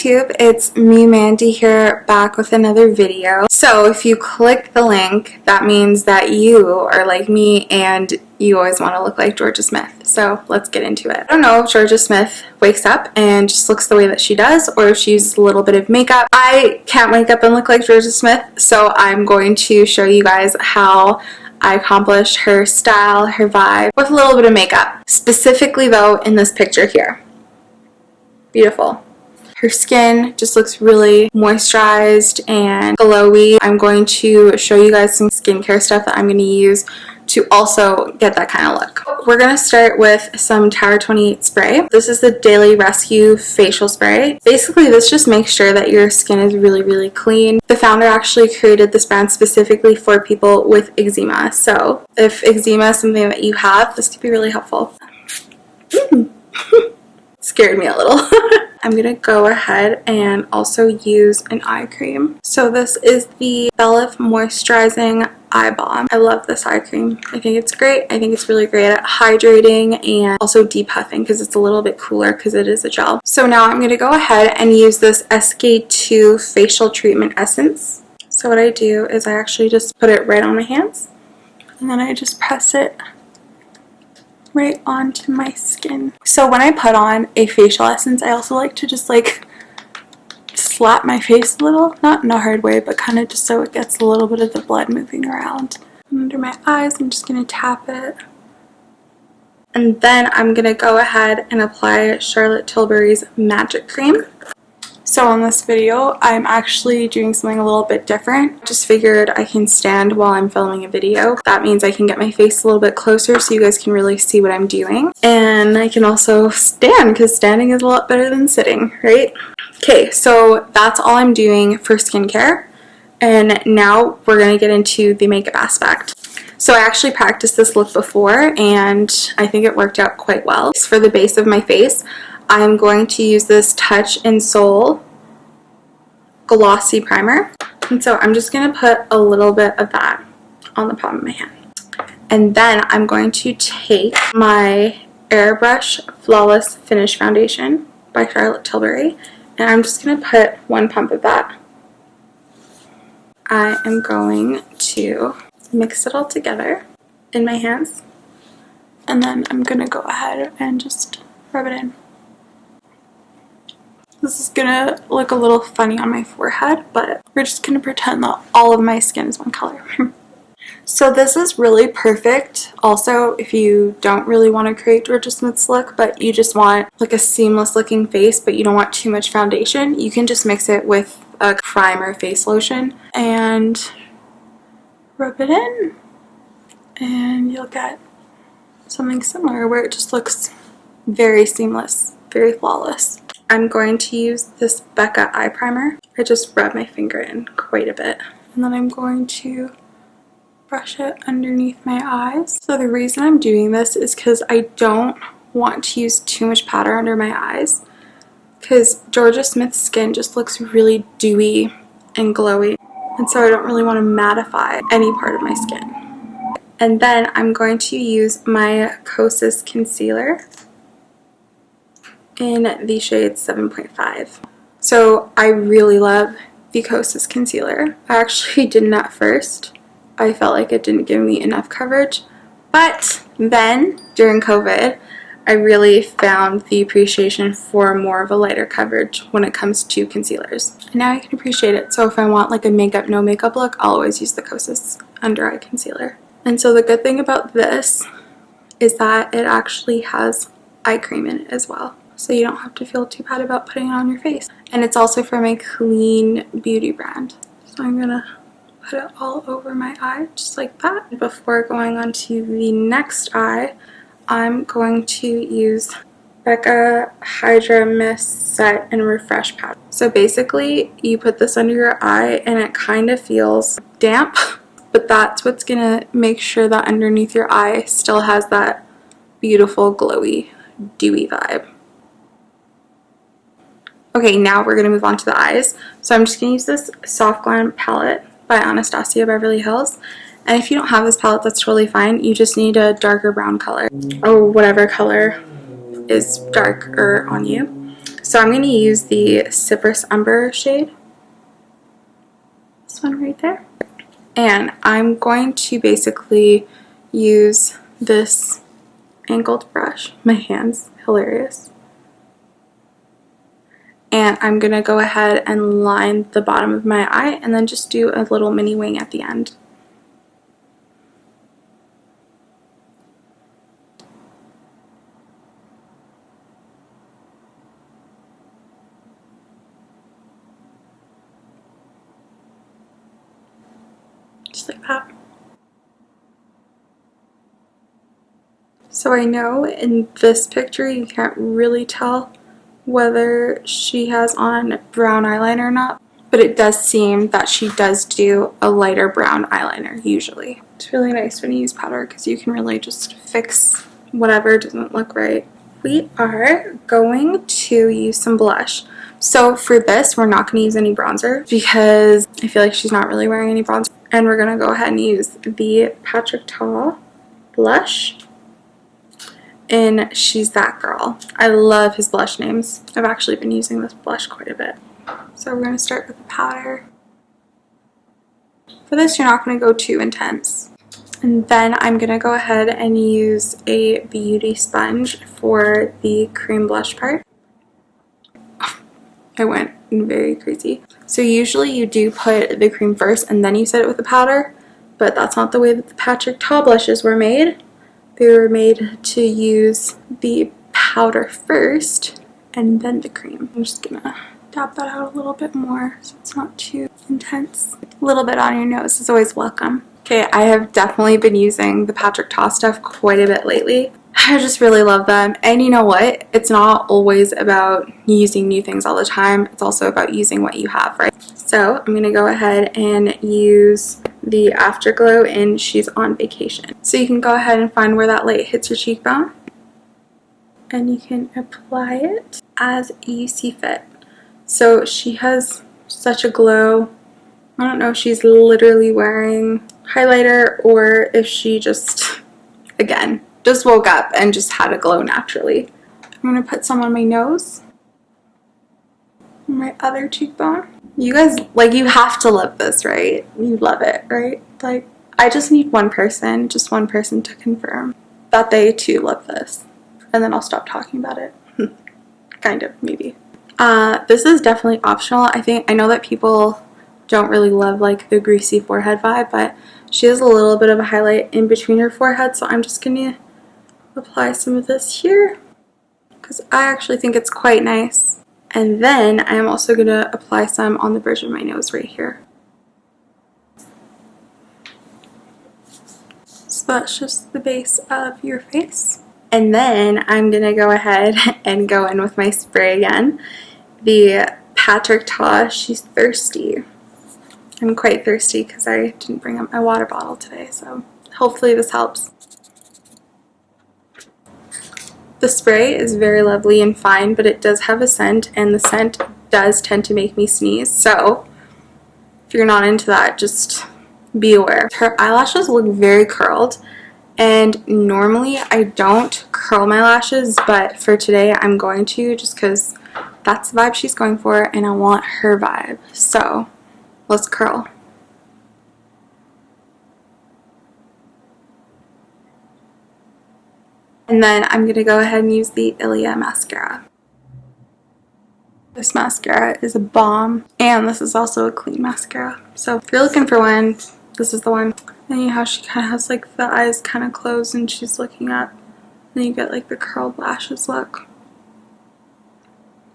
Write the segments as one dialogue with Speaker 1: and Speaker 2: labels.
Speaker 1: YouTube, it's me, Mandy, here back with another video. So if you click the link, that means that you are like me and you always want to look like Jorja Smith. So let's get into it. I don't know if Jorja Smith wakes up and just looks the way that she does, or if she uses a little bit of makeup. I can't wake up and look like Jorja Smith, so I'm going to show you guys how I accomplished her style, her vibe, with a little bit of makeup. Specifically though, in this picture here. Beautiful. Her skin just looks really moisturized and glowy. I'm going to show you guys some skincare stuff that I'm going to use to also get that kind of look. We're going to start with some Tower 28 spray. This is the Daily Rescue Facial Spray. Basically, this just makes sure that your skin is really, really clean. The founder actually created this brand specifically for people with eczema. So if eczema is something that you have, this could be really helpful. Scared me a little. I'm gonna go ahead and also use an eye cream. So this is the Belif Moisturizing Eye Balm. I love this eye cream. I think it's great. I think it's really great at hydrating and also depuffing because it's a little bit cooler because it is a gel. So now I'm gonna go ahead and use this SK2 Facial Treatment Essence. So what I do is I actually just put it right on my hands and then I just press it right onto my skin. So when I put on a facial essence, I also like to just like slap my face a little, not in a hard way, but kind of just so it gets a little bit of the blood moving around. Under my eyes, I'm just gonna tap it. And then I'm gonna go ahead and apply Charlotte Tilbury's Magic Cream. So on this video, I'm actually doing something a little bit different. Just figured I can stand while I'm filming a video. That means I can get my face a little bit closer so you guys can really see what I'm doing. And I can also stand because standing is a lot better than sitting, right? Okay, so that's all I'm doing for skincare. And now we're gonna get into the makeup aspect. So I actually practiced this look before and I think it worked out quite well. For the base of my face, I'm going to use this Touch in Soul Glossy Primer. And so I'm just going to put a little bit of that on the palm of my hand. And then I'm going to take my Airbrush Flawless Finish Foundation by Charlotte Tilbury. And I'm just going to put one pump of that. I am going to mix it all together in my hands. And then I'm going to go ahead and just rub it in. This is gonna look a little funny on my forehead, but we're just gonna pretend that all of my skin is one color. So this is really perfect also if you don't really want to create Jorja Smith's look, but you just want like a seamless looking face, but you don't want too much foundation. You can just mix it with a primer face lotion and rub it in, and you'll get something similar where it just looks very seamless, very flawless. I'm going to use this Becca eye primer. I just rub my finger in quite a bit, and then I'm going to brush it underneath my eyes. So the reason I'm doing this is because I don't want to use too much powder under my eyes, because Jorja Smith's skin just looks really dewy and glowy, and so I don't really want to mattify any part of my skin. And then I'm going to use my Kosas concealer in the shade 7.5. So I really love the Kosas concealer. I actually didn't at first. I felt like it didn't give me enough coverage, but then during COVID I really found the appreciation for more of a lighter coverage when it comes to concealers. And now I can appreciate it. So if I want like a makeup no makeup look, I'll always use the Kosas under eye concealer. And so the good thing about this is that it actually has eye cream in it as well, so you don't have to feel too bad about putting it on your face. And it's also from a clean beauty brand. So I'm gonna put it all over my eye just like that. Before going on to the next eye, I'm going to use Becca Hydra Mist Set and Refresh Powder. So basically you put this under your eye and it kind of feels damp, but that's what's gonna make sure that underneath your eye still has that beautiful glowy dewy vibe. Okay, now we're going to move on to the eyes. So I'm just going to use this Soft Glam palette by Anastasia Beverly Hills. And if you don't have this palette, that's totally fine. You just need a darker brown color or whatever color is darker on you. So I'm going to use the Cypress Umber shade. This one right there. And I'm going to basically use this angled brush. My hand's hilarious. And I'm going to go ahead and line the bottom of my eye and then just do a little mini wing at the end. Just like that. So I know in this picture you can't really tell whether she has on brown eyeliner or not, but it does seem that she does do a lighter brown eyeliner usually. It's really nice when you use powder because you can really just fix whatever doesn't look right. We are going to use some blush. So for this, we're not going to use any bronzer because I feel like she's not really wearing any bronzer. And we're going to go ahead and use the Patrick Ta blush in She's That Girl. I love his blush names. I've actually been using this blush quite a bit. So we're going to start with the powder. For this, you're not going to go too intense. And then I'm going to go ahead and use a beauty sponge for the cream blush part. I went very crazy. So usually you do put the cream first and then you set it with the powder, but that's not the way that the Patrick Ta blushes were made. They were made to use the powder first and then the cream. I'm just gonna dab that out a little bit more so it's not too intense. A little bit on your nose is always welcome. Okay, I have definitely been using the Patrick Ta stuff quite a bit lately. I just really love them. And you know what? It's not always about using new things all the time. It's also about using what you have, right? So I'm going to go ahead and use the Afterglow in She's on Vacation. So you can go ahead and find where that light hits your cheekbone. And you can apply it as you see fit. So she has such a glow. I don't know if she's literally wearing highlighter or if she just, again, just woke up and just had a glow naturally. I'm going to put some on my nose. My other cheekbone. You guys, like, you have to love this, right? You love it, right? Like, I just need one person to confirm that they too love this. And then I'll stop talking about it. Kind of, maybe. This is definitely optional. I know that people don't really love like the greasy forehead vibe, but she has a little bit of a highlight in between her forehead, so I'm just gonna apply some of this here because I actually think it's quite nice. And then I'm also gonna apply some on the bridge of my nose right here. So that's just the base of your face. And then I'm gonna go ahead and go in with my spray again. The Patrick Ta She's Thirsty. I'm quite thirsty because I didn't bring up my water bottle today, so hopefully this helps. The spray is very lovely and fine, but it does have a scent, and the scent does tend to make me sneeze, so if you're not into that, just be aware. Her eyelashes look very curled, and normally I don't curl my lashes, but for today I'm going to just because that's the vibe she's going for and I want her vibe. So let's curl. And then I'm going to go ahead and use the Ilia mascara. This mascara is a bomb, and this is also a clean mascara. So if you're looking for one, this is the one. And you know how she kind of has like the eyes kind of closed and she's looking up. And you get like the curled lashes look.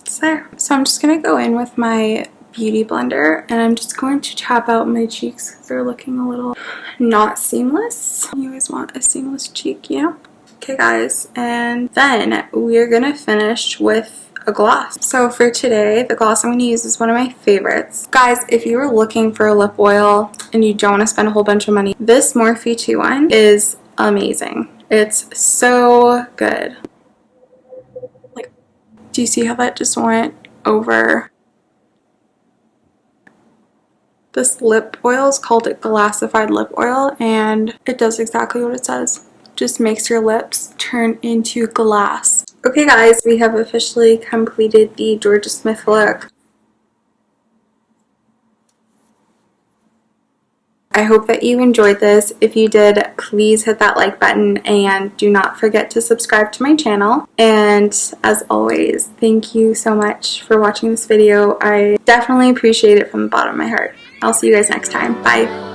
Speaker 1: It's there. So I'm just going to go in with my beauty blender and I'm just going to tap out my cheeks because they're looking a little not seamless. You always want a seamless cheek, you know? Okay guys, and then we're going to finish with a gloss. So for today, the gloss I'm going to use is one of my favorites. Guys, if you were looking for a lip oil and you don't want to spend a whole bunch of money, this Morphe 2-1 is amazing. It's so good. Like, do you see how that just went over? This lip oil is called a glassified lip oil, and it does exactly what it says. Just makes your lips turn into glass. Okay guys, we have officially completed the Jorja Smith look. I hope that you enjoyed this. If you did, please hit that like button and do not forget to subscribe to my channel. And as always, thank you so much for watching this video. I definitely appreciate it from the bottom of my heart. I'll see you guys next time. Bye.